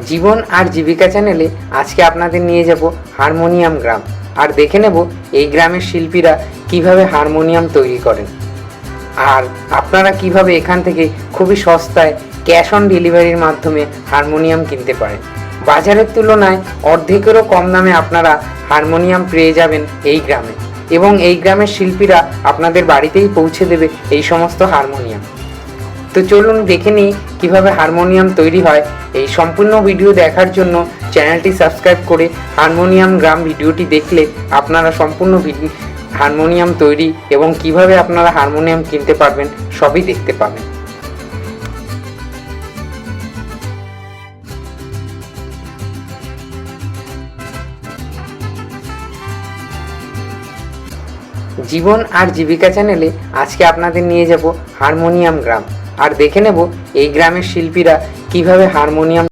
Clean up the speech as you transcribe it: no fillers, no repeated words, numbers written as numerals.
জীবন আর জীবিকা চ্যানেলে আজকে আপনাদের নিয়ে যাব হারমোনিয়াম গ্রাম, আর দেখে নেব এই গ্রামের শিল্পীরা কিভাবে হারমোনিয়াম তৈরি করেন, আর আপনারা কিভাবে এখান থেকে খুবই সস্তায় ক্যাশ অন ডেলিভারির মাধ্যমে হারমোনিয়াম কিনতে পারেন। বাজারের তুলনায় অর্ধেকেরও কম দামে আপনারা হারমোনিয়াম পেয়ে যাবেন এই গ্রামে, এবং এই গ্রামের শিল্পীরা আপনাদের বাড়িতেই পৌঁছে দেবে এই সমস্ত হারমোনিয়াম। তো চলুন দেখে নিই কীভাবে হারমোনিয়াম তৈরি হয়। এই সম্পূর্ণ ভিডিও দেখার জন্য চ্যানেলটি সাবস্ক্রাইব করে হারমোনিয়াম গ্রাম ভিডিওটি দেখলে আপনারা সম্পূর্ণ হারমোনিয়াম তৈরি এবং কিভাবে আপনারা হারমোনিয়াম কিনতে পারবেন সবই দেখতে পাবেন। জীবন আর জীবিকা চ্যানেলে আজকে আপনাদের নিয়ে যাব হারমোনিয়াম গ্রাম, আর দেখে নেব এই গ্রামের শিল্পীরা কিভাবে হারমোনিয়াম